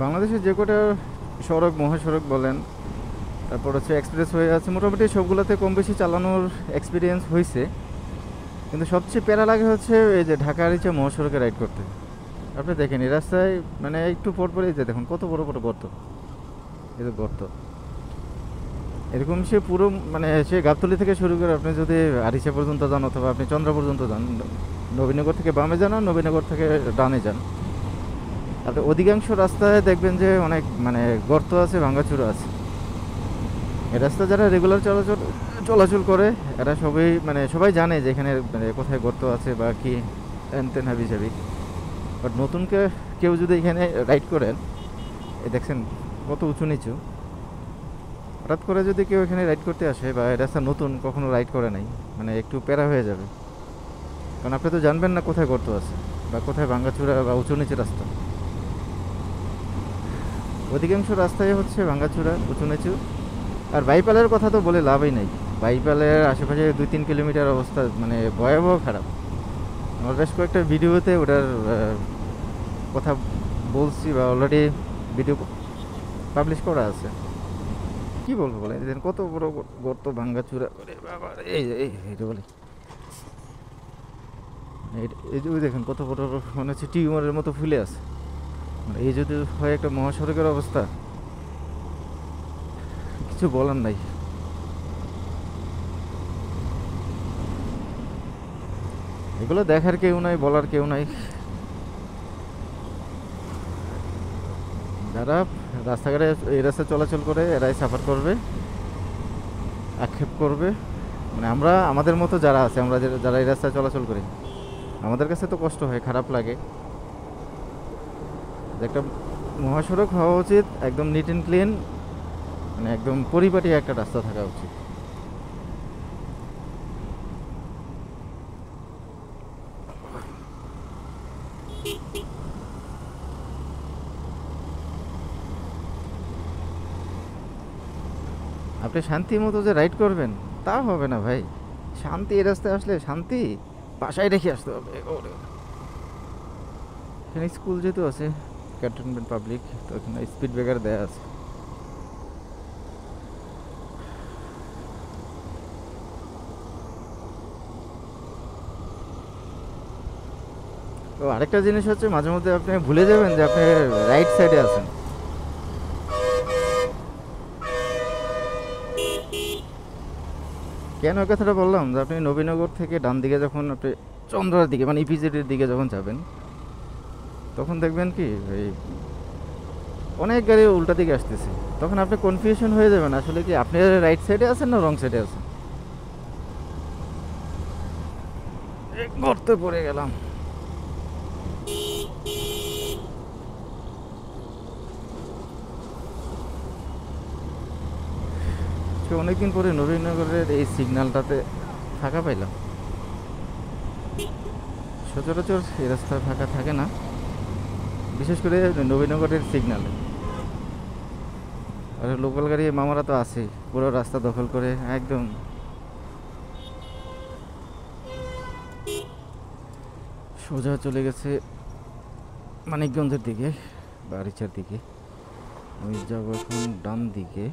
বাংলাদেশে যে কটা সড়ক মহাসড়ক বলেন, তারপর হচ্ছে এক্সপ্রেসওয়ে আছে, মোটামুটি সবগুলোতে কম বেশি চালানোর এক্সপিরিয়েন্স হয়েছে। কিন্তু সবচেয়ে প্যারা লাগে হচ্ছে এই যে ঢাকা আরিচা মহাসড়কে রাইড করতে। আপনি দেখেন এই রাস্তায় মানে একটু পর পরই যে দেখুন কত বড় বড় গর্ত, এই যে গর্ত এরকম সে পুরো মানে সে গাবতলী থেকে শুরু করে আপনি যদি আরিচা পর্যন্ত যান অথবা আপনি চন্দ্রা পর্যন্ত যান, নবীনগর থেকে বামে যান আর নবীনগর থেকে ডানে যান, আপনি অধিকাংশ রাস্তায় দেখবেন যে অনেক মানে গর্ত আছে, ভাঙাচুরা আছে। এই রাস্তা যারা রেগুলার চলাচল করে এরা সবাই মানে সবাই জানে যে এখানে মানে কোথায় গর্ত আছে বা কি তেন হাবি যাবি। বাট নতুনকে কেউ যদি এখানে রাইড করেন, এই দেখছেন কত উঁচু নিচু, হঠাৎ করে যদি কেউ এখানে রাইড করতে আসে বা এই রাস্তা নতুন কখনো রাইড করে নাই, মানে একটু প্যারা হয়ে যাবে। কারণ আপনি তো জানবেন না কোথায় গর্ত আছে বা কোথায় ভাঙাচুরা বা উঁচু নিচু রাস্তা। অধিকাংশ রাস্তায় হচ্ছে ভাঙাচুরা উঁচু নিচু। আর বাইপালের কথা তো বলে লাভই নেই। বাইপালের আশেপাশে 2-3 কিলোমিটার অবস্থা মানে ভয়াবহ খারাপ। আমার বেশ কয়েকটা ভিডিওতে ওটার কথা বলছি বা অলরেডি ভিডিও পাবলিশ করা আছে। কি বলবো বলে কত বড় গর্ত, ভাঙ্গাচুরা করে বাবা। এইটা বলি এই যে দেখেন কত বড় মনে হচ্ছে টিউমারের মতো ফুলে আছে। মানে এই যদি হয় একটা মহাসড়কের অবস্থা, কিছু বলার নাই। এগুলো দেখার কেউ নাই, বলার কেউ নাই। যারা রাস্তাঘাটে এই রাস্তায় চলাচল করে এরাই সাফার করবে, আক্ষেপ করবে। মানে আমরা আমাদের মতো যারা আছে, আমরা যারা এই রাস্তায় চলাচল করি, আমাদের কাছে তো কষ্ট হয়, খারাপ লাগে। একটা মহাসড়ক হওয়া উচিত একদম নিট অ্যান্ড ক্লিন, মানে একদম পরিপাটি একটা রাস্তা থাকা উচিত। আপনি শান্তি মতো যে রাইড করবেন তা হবে না ভাই। শান্তি এই রাস্তায় আসলে শান্তি বাসায় রেখে আসতে হবে। এখানে স্কুল যেহেতু আছে, ক্যান্টনমেন্ট পাবলিক, তো এখানে স্পিড ব্রেকার দেওয়া আছে। তো আরেকটা জিনিস হচ্ছে মাঝে মধ্যে আপনি ভুলে যাবেন যে আপনি রাইট সাইডে আছেন। কেন ওই কথাটা বললাম যে আপনি নবীনগর থেকে ডান দিকে যখন আপনি চন্দ্রার দিকে মানে ইপিজেডের দিকে যখন যাবেন, তখন দেখবেন কি এই অনেক গাড়ি উল্টা দিকে আসতেছে। তখন আপনি কনফিউশন হয়ে যাবেন আসলে কি আপনি রাইট সাইডে আছেন না রং সাইডে আছেন। গর্তে পড়ে গেলাম। অনেকদিন পরে নবীনগরের এই সিগন্যালটাতে ফাঁকা পাইলাম। সচরাচর এই রাস্তা ফাঁকা থাকে না, বিশেষ করে নবীনগরের সিগন্যালে। আর লোকাল গাড়ি মামারা তো আছে, পুরো রাস্তা দখল করে একদম। সোজা চলে গেছে মানিকগঞ্জের দিকে, বারিচার দিকে। আমি যাবো এখন ডান দিকে।